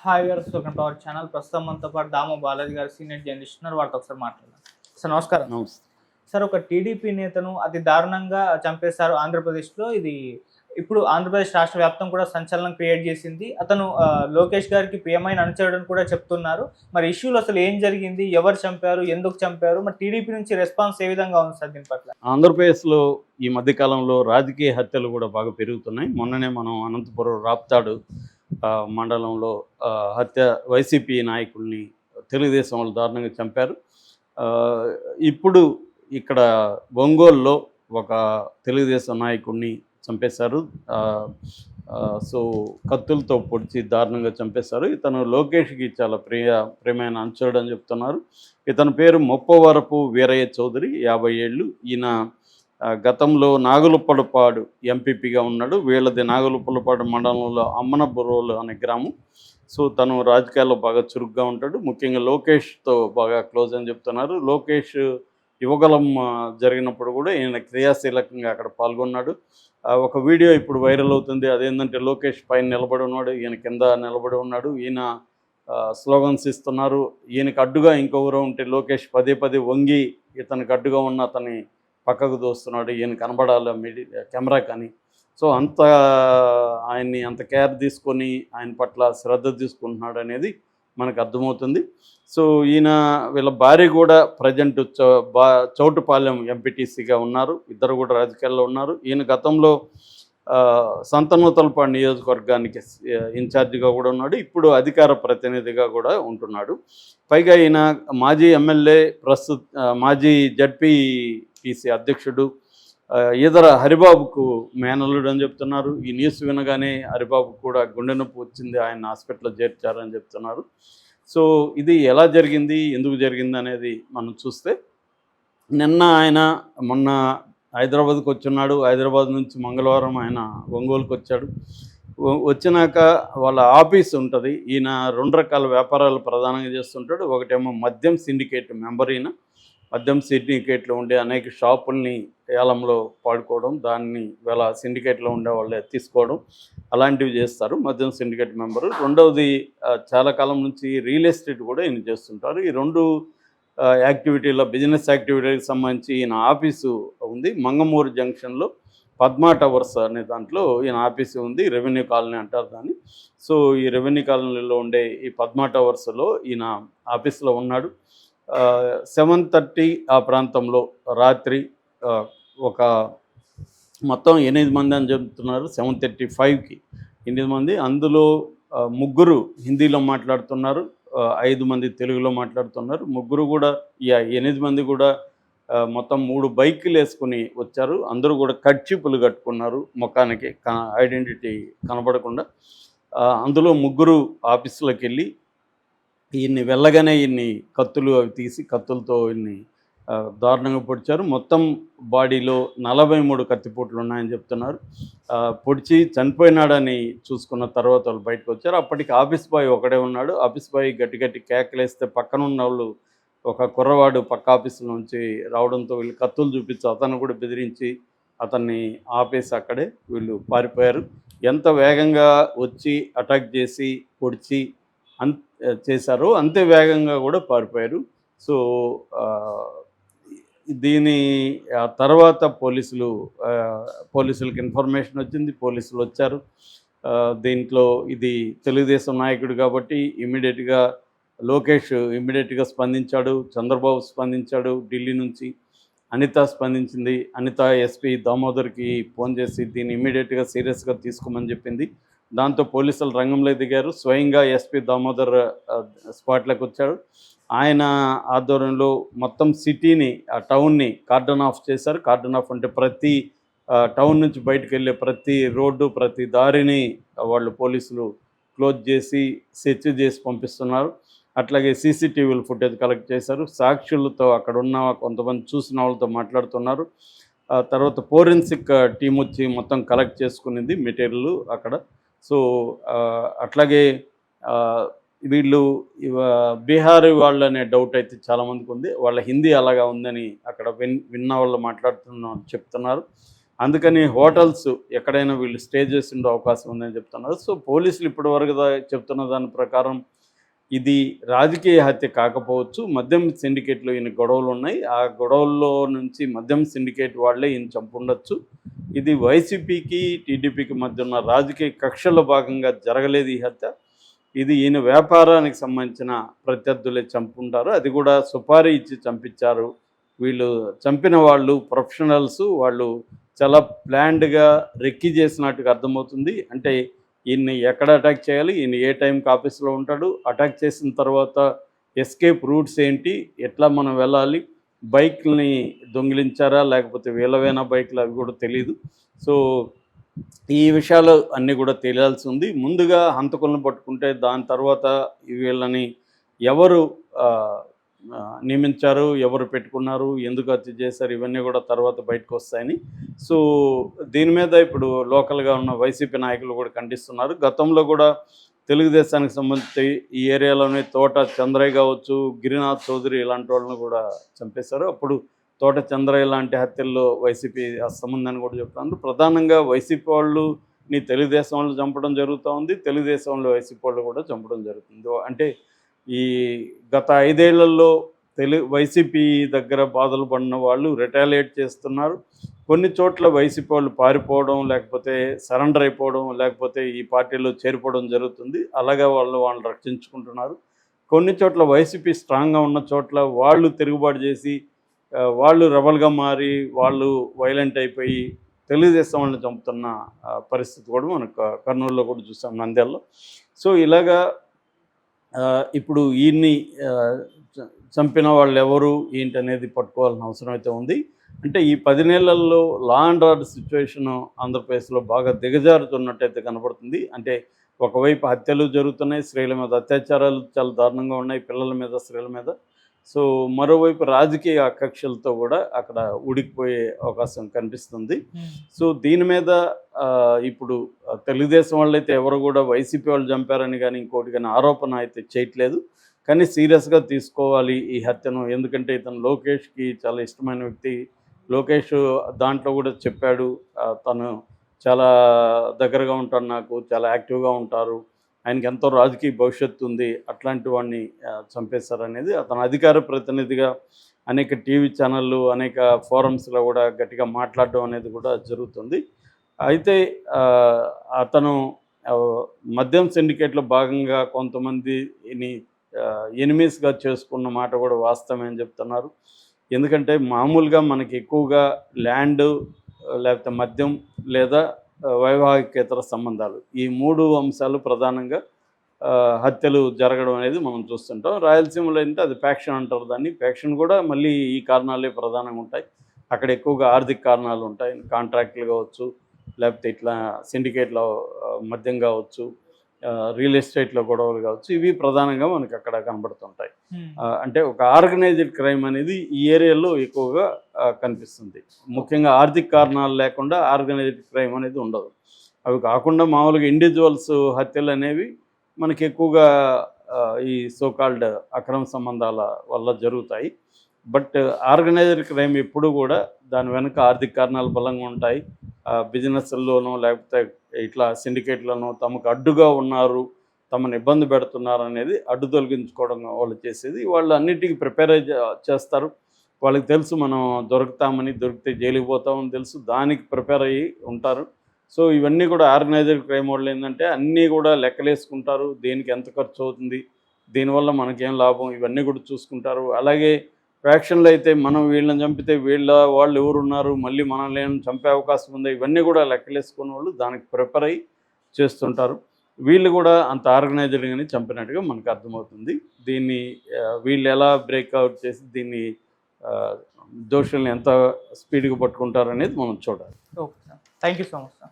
Hi viewers, welcome to our channel. ప్రస్తుతం మనతో పాటు దాము బాలాజీ గారు సీనియర్ జర్నలిస్ట్ ఉన్నారు. వారితో ఒకసారి మాట్లాడదాం. సార్ నమస్కారం. నమస్తే. సార్, ఒక టీడీపీ నేతను అతి దారుణంగా చంపేశారు ఆంధ్రప్రదేశ్లో. ఇది ఇప్పుడు ఆంధ్రప్రదేశ్ రాష్ట్ర వ్యాప్తం కూడా సంచలనం క్రియేట్ చేసింది. అతను లోకేష్ గారికి ప్రియమైన అనుచరుడని కూడా చెప్తున్నారు. మరి ఇష్యూలో అసలు ఏం జరిగింది, ఎవరు చంపారు, ఎందుకు చంపారు, మరి టీడీపీ నుంచి రెస్పాన్స్ ఏ విధంగా ఉంది సార్ దీని పట్ల? ఆంధ్రప్రదేశ్లో ఈ మధ్యకాలంలో రాజకీయ హత్యలు కూడా బాగా పెరుగుతున్నాయి. మొన్ననే మనం అనంతపురం రాప్తాడు మండలంలో హత్య వైసీపీ నాయకుల్ని తెలుగుదేశం వాళ్ళు దారుణంగా చంపారు. ఇప్పుడు ఇక్కడ ఒంగోలులో ఒక తెలుగుదేశం నాయకుడిని చంపేశారు. సో కత్తులతో పొడిచి దారుణంగా చంపేశారు. ఇతను లోకేష్కి చాలా ప్రియమైన అనుచరుడు అని చెప్తున్నారు. ఇతని పేరు మొప్పవరపు వీరయ్య చౌదరి, 50 ఏళ్ళు. ఈయన గతంలో నాగులుప్పలపాడు ఎంపీపీగా ఉన్నాడు. వీళ్ళది నాగులుప్పలపాడు మండలంలో అమ్మనబురోలు అనే గ్రామం. సో తను రాజకీయాల్లో బాగా చురుగ్గా ఉంటాడు. ముఖ్యంగా లోకేష్తో బాగా క్లోజ్ అని చెప్తున్నారు. లోకేష్ యువగలం జరిగినప్పుడు కూడా ఈయన క్రియాశీలకంగా అక్కడ పాల్గొన్నాడు. ఒక వీడియో ఇప్పుడు వైరల్ అవుతుంది. అదేంటంటే లోకేష్ పైన నిలబడి ఉన్నాడు, ఈయన కింద నిలబడి ఉన్నాడు. ఈయన స్లోగన్స్ ఇస్తున్నారు. ఈయనకు అడ్డుగా ఇంకొకరు ఉంటే లోకేష్ పదే పదే వంగి ఇతనికి అడ్డుగా ఉన్న అతని పక్కకు దోస్తున్నాడు. ఈయన కనబడాలి కెమెరా కానీ. సో అంత ఆయన్ని అంత కేర్ తీసుకొని ఆయన పట్ల శ్రద్ధ తీసుకుంటున్నాడు అనేది మనకు అర్థమవుతుంది. సో ఈయన వీళ్ళ భార్య కూడా ప్రజెంట్ చౌటుపాలెం ఎంపీటీసీగా ఉన్నారు. ఇద్దరు కూడా రాజకీయాల్లో ఉన్నారు. ఈయన గతంలో సంతనూతలపాడు నియోజకవర్గానికి ఇన్ఛార్జిగా కూడా ఉన్నాడు. ఇప్పుడు అధికార ప్రతినిధిగా కూడా ఉంటున్నాడు. పైగా ఈయన మాజీ ఎమ్మెల్యే, మాజీ జడ్పీటీసీ అధ్యక్షుడు. ఈదర హరిబాబుకు మేనల్లుడు అని చెప్తున్నారు. ఈ న్యూస్ వినగానే హరిబాబుకు కూడా గుండె నొప్పి వచ్చింది, ఆయన హాస్పిటల్లో చేర్చారని చెప్తున్నారు. సో ఇది ఎలా జరిగింది, ఎందుకు జరిగింది అనేది మనం చూస్తే, మొన్న హైదరాబాద్కి వచ్చున్నాడు. హైదరాబాద్ నుంచి మంగళవారం ఆయన ఒంగోలుకి వచ్చాడు. వచ్చినాక వాళ్ళ ఆఫీస్ ఉంటుంది. ఈయన 2 రకాల వ్యాపారాలు ప్రధానంగా చేస్తుంటాడు. ఒకటేమో మద్యం సిండికేట్ మెంబర్. ఈయన మద్యం సిండికేట్లో ఉండే అనేక షాపుల్ని ఏలంలో పాడుకోవడం, దాన్ని వీళ్ళ సిండికేట్లో ఉండే వాళ్ళే తీసుకోవడం, అలాంటివి చేస్తారు. మద్యం సిండికేట్ మెంబరు. రెండవది చాలా కాలం నుంచి రియల్ ఎస్టేట్ కూడా ఈయన చేస్తుంటారు. ఈ 2 యాక్టివిటీలో, బిజినెస్ యాక్టివిటీకి సంబంధించి ఈయన ఆఫీసు ఉంది. మంగమూరు జంక్షన్లో పద్మా టవర్స్ అనే దాంట్లో ఈయన ఆఫీసు ఉంది. రెవెన్యూ కాలనీ అంటారు దాన్ని. సో ఈ రెవెన్యూ కాలనీలో ఉండే ఈ పద్మా టవర్స్లో ఈయన ఆఫీస్లో ఉన్నాడు. 7:30 ఆ ప్రాంతంలో రాత్రి ఒక మొత్తం 8 మంది అని చెప్తున్నారు. 7:35కి 8 మంది. అందులో 3 హిందీలో మాట్లాడుతున్నారు, 5 మంది తెలుగులో మాట్లాడుతున్నారు. 3 కూడా 8 మంది కూడా మొత్తం 3 బైకులు వేసుకుని వచ్చారు. అందరూ కూడా కర్చీపులు కట్టుకున్నారు ముఖానికి, ఐడెంటిటీ కనబడకుండా. అందులో 3 ఆఫీసులోకి వెళ్ళి ఈయన్ని వెళ్ళగానే ఈయన్ని కత్తులు అవి తీసి కత్తులతో ఈయన్ని దారుణంగా పొడిచారు. మొత్తం బాడీలో 43 కత్తిపోట్లు ఉన్నాయని చెప్తున్నారు. పొడిచి చనిపోయినాడని చూసుకున్న తర్వాత వాళ్ళు బయటకు వచ్చారు. అప్పటికి ఆఫీస్ బాయ్ ఒకడే ఉన్నాడు. ఆఫీస్ బాయ్ గట్టి గట్టి కేకలేస్తే పక్కన ఉన్న వాళ్ళు, ఒక కుర్రవాడు పక్క ఆఫీసు నుంచి రావడంతో వీళ్ళు కత్తులు చూపించి అతను కూడా బెదిరించి అతన్ని ఆపేసి అక్కడే వీళ్ళు పారిపోయారు. ఎంత వేగంగా వచ్చి అటాక్ చేసి పొడిచి చేశారో అంతే వేగంగా కూడా పారిపోయారు. సో దీని తర్వాత పోలీసులకు ఇన్ఫర్మేషన్ వచ్చింది. పోలీసులు వచ్చారు. దీంట్లో ఇది తెలుగుదేశం నాయకుడు కాబట్టి ఇమ్మీడియట్గా లోకేష్ స్పందించాడు, చంద్రబాబు స్పందించాడు, ఢిల్లీ నుంచి అనిత స్పందించింది. అనిత ఎస్పీ దామోదర్కి ఫోన్ చేసి దీన్ని ఇమ్మీడియట్గా సీరియస్గా తీసుకోమని చెప్పింది. దాంతో పోలీసులు రంగంలో దిగారు. స్వయంగా ఎస్పీ దామోదర్ స్పాట్లోకి వచ్చాడు. ఆయన ఆధ్వర్యంలో మొత్తం సిటీని, ఆ టౌన్ని కార్డన్ ఆఫ్ చేశారు. కార్డన్ ఆఫ్ అంటే ప్రతి టౌన్ నుంచి బయటకు వెళ్ళే ప్రతి రోడ్డు, ప్రతి దారిని వాళ్ళు పోలీసులు క్లోజ్ చేసి సెర్చ్ చేసి పంపిస్తున్నారు. అట్లాగే సీసీటీవీలు ఫుటేజ్ కలెక్ట్ చేశారు. సాక్షులతో, అక్కడ ఉన్న కొంతమంది చూసిన వాళ్ళతో మాట్లాడుతున్నారు. తర్వాత ఫోరెన్సిక్ టీం వచ్చి మొత్తం కలెక్ట్ చేసుకునేది మెటీరియల్ అక్కడ. సో అట్లాగే వీళ్ళు బీహారీ వాళ్ళు అనే డౌట్ అయితే చాలామందికి ఉంది. వాళ్ళ హిందీ అలాగా ఉందని అక్కడ విన్న వాళ్ళు చెప్తున్నారు. అందుకని హోటల్స్ ఎక్కడైనా వీళ్ళు స్టే చేసి ఉండే అవకాశం ఉందని చెప్తున్నారు. సో పోలీసులు ఇప్పటివరకు చెప్తున్న దాని ప్రకారం ఇది రాజకీయ హత్య కాకపోవచ్చు, మద్యం సిండికేట్లో ఈయన గొడవలు ఉన్నాయి, ఆ గొడవల్లో నుంచి మద్యం సిండికేట్ వాళ్ళే ఈయన చంపుండొచ్చు. ఇది వైసీపీకి టీడీపీకి మధ్య ఉన్న రాజకీయ కక్షలో భాగంగా జరగలేదు ఈ హత్య. ఇది ఈయన వ్యాపారానికి సంబంధించిన ప్రత్యర్థులే చంపుంటారు, అది కూడా సుపారీ ఇచ్చి చంపించారు. వీళ్ళు చంపిన వాళ్ళు ప్రొఫెషనల్స్, వాళ్ళు చాలా ప్లాన్డ్గా రెక్కి చేసినట్టుగా అర్థమవుతుంది. అంటే ఈయన్ని ఎక్కడ అటాక్ చేయాలి, ఈయన ఏ టైంకి ఆఫీస్లో ఉంటాడు, అటాక్ చేసిన తర్వాత ఎస్కేప్ రూట్స్ ఏంటి, ఎట్లా మనం వెళ్ళాలి, బైక్ని దొంగిలించారా లేకపోతే వీళ్ళవేనా బైక్లు, అవి కూడా తెలీదు. సో ఈ విషయాలు అన్నీ కూడా తెలియాల్సి ఉంది. ముందుగా హంతకులను పట్టుకుంటే దాని తర్వాత వీళ్ళని ఎవరు నియమించారు, ఎవరు పెట్టుకున్నారు, ఎందుకు హత్య చేశారు, ఇవన్నీ కూడా తర్వాత బయటకు వస్తాయని. సో దీని మీద ఇప్పుడు లోకల్గా ఉన్న వైసీపీ నాయకులు కూడా ఖండిస్తున్నారు. గతంలో కూడా తెలుగుదేశానికి సంబంధించి ఈ ఏరియాలోనే తోట చంద్రయ్య కావచ్చు, గిరినాథ్ చౌదరి ఇలాంటి వాళ్ళని కూడా చంపేశారు. అప్పుడు తోట చంద్రయ్య లాంటి హత్యల్లో వైసీపీ హస్తం ఉందని కూడా చెప్తున్నారు. ప్రధానంగా వైసీపీ వాళ్ళని తెలుగుదేశం వాళ్ళు చంపడం జరుగుతూ ఉంది, తెలుగుదేశం వాళ్ళు వైసీపీ వాళ్ళు కూడా చంపడం జరుగుతుంది. అంటే ఈ గత 5 ఏళ్లలో వైసీపీ దగ్గర బాధలు పడిన వాళ్ళు రిటాలియేట్ చేస్తున్నారు. కొన్ని చోట్ల వైసీపీ వాళ్ళు పారిపోవడం, లేకపోతే సరెండర్ అయిపోవడం, లేకపోతే ఈ పార్టీలో చేరిపోవడం జరుగుతుంది. అలాగే వాళ్ళని రక్షించుకుంటున్నారు. కొన్ని చోట్ల వైసీపీ స్ట్రాంగ్గా ఉన్న చోట్ల వాళ్ళు తిరుగుబాటు చేసి వాళ్ళు రెబల్గా మారి వాళ్ళు వైలెంట్ అయిపోయి తెలుగుదేశం వాళ్ళని చంపుతున్న పరిస్థితి కూడా మనకు కర్నూలులో కూడా చూసాం, నంద్యాలలో. సో ఇలాగా ఇప్పుడు ఈయన్ని చంపిన వాళ్ళు ఎవరు ఏంటి అనేది పట్టుకోవాల్సిన అవసరం అయితే ఉంది. అంటే ఈ 10 నెలల్లో లా అండ్ ఆర్డర్ సిచ్యువేషన్ ఆంధ్రప్రదేశ్లో బాగా దిగజారుతున్నట్టయితే కనబడుతుంది. అంటే ఒకవైపు హత్యలు జరుగుతున్నాయి, స్త్రీల మీద అత్యాచారాలు చాలా దారుణంగా ఉన్నాయి, పిల్లల మీద, స్త్రీల మీద. సో మరోవైపు రాజకీయ ఆకక్షలతో కూడా అక్కడ ఉడికిపోయే అవకాశం కనిపిస్తుంది. సో దీని మీద ఇప్పుడు తెలుగుదేశం వాళ్ళు అయితే ఎవరు కూడా వైసీపీ వాళ్ళు చంపారని కానీ ఇంకోటి కానీ ఆరోపణ అయితే చేయట్లేదు. కానీ సీరియస్గా తీసుకోవాలి ఈ హత్యను. ఎందుకంటే ఇతను లోకేష్కి చాలా ఇష్టమైన వ్యక్తి. లోకేష్ దాంట్లో కూడా చెప్పాడు, తను చాలా దగ్గరగా ఉంటాడు, నాకు చాలా యాక్టివ్గా ఉంటారు, ఆయనకి ఎంతో రాజకీయ భవిష్యత్తు ఉంది, అట్లాంటి వాడిని చంపేశారనేది అతను అధికార ప్రతినిధిగా అనేక టీవీ ఛానళ్ళు, అనేక ఫోరమ్స్లో కూడా గట్టిగా మాట్లాడడం అనేది కూడా జరుగుతుంది. అయితే అతను మద్యం సిండికేట్లో భాగంగా కొంతమందిని ఎనిమీస్గా చేసుకున్న మాట కూడా వాస్తవమే అని చెప్తున్నారు. ఎందుకంటే మామూలుగా మనకి ఎక్కువగా ల్యాండ్, లేకపోతే మద్యం, లేదా వైవాహికేతర సంబంధాలు, ఈ 3 అంశాలు ప్రధానంగా హత్యలు జరగడం అనేది మనం చూస్తుంటాం. రాయలసీమలో అంటే అది ఫ్యాక్షన్ అంటారు దాన్ని. ఫ్యాక్షన్ కూడా మళ్ళీ ఈ కారణాలే ప్రధానంగా ఉంటాయి. అక్కడ ఎక్కువగా ఆర్థిక కారణాలు ఉంటాయి, కాంట్రాక్టులు కావచ్చు, లేకపోతే ఇట్లా సిండికేట్లో మద్యం కావచ్చు, రియల్ ఎస్టేట్లో గొడవలు కావచ్చు, ఇవి ప్రధానంగా మనకి అక్కడ కనబడుతుంటాయి. అంటే ఒక ఆర్గనైజ్డ్ క్రైమ్ అనేది ఈ ఏరియాలో ఎక్కువగా కనిపిస్తుంది. ముఖ్యంగా ఆర్థిక కారణాలు లేకుండా ఆర్గనైజ్డ్ క్రైమ్ అనేది ఉండదు. అవి కాకుండా మామూలుగా ఇండివిజువల్స్ హత్యలు అనేవి మనకి ఎక్కువగా ఈ సోకాల్డ్ అక్రమ సంబంధాల వల్ల జరుగుతాయి. బట్ ఆర్గనైజ్డ్ క్రైమ్ ఎప్పుడు కూడా దాని వెనుక ఆర్థిక కారణాలు బలంగా ఉంటాయి. బిజినెస్ల్లోనో లేకపోతే ఇట్లా సిండికేట్లను తమకు అడ్డుగా ఉన్నారు, తమను ఇబ్బంది పెడుతున్నారు అనేది అడ్డు తొలగించుకోవడం వాళ్ళు చేసేది. వాళ్ళు అన్నిటికీ ప్రిపేర్ చేస్తారు. వాళ్ళకి తెలుసు మనం దొరుకుతామని, దొరికితే జైలుకి పోతామని తెలుసు, దానికి ప్రిపేర్ అయ్యి ఉంటారు. సో ఇవన్నీ కూడా ఆర్గనైజ్డ్ క్రైమ్ వాళ్ళు ఏంటంటే అన్నీ కూడా లెక్కలేసుకుంటారు, దేనికి ఎంత ఖర్చు అవుతుంది, దీనివల్ల మనకేం లాభం, ఇవన్నీ కూడా చూసుకుంటారు. అలాగే ఫ్యాక్షన్లు అయితే మనం వీళ్ళని చంపితే వాళ్ళు ఎవరున్నారు, మళ్ళీ మనల్ని చంపే అవకాశం ఉంది, ఇవన్నీ కూడా లెక్కలేసుకునే వాళ్ళు దానికి ప్రిపేర్ అయ్యి చేస్తుంటారు. వీళ్ళు కూడా అంత ఆర్గనైజ్డ్గానే చంపినట్టుగా మనకు అర్థమవుతుంది. దీన్ని వీళ్ళు ఎలా బ్రేక్అవుట్ చేసి దీన్ని దోషుల్ని ఎంత స్పీడ్గా పట్టుకుంటారు అనేది మనం చూడాలి. Okay sir, thank you so much sir.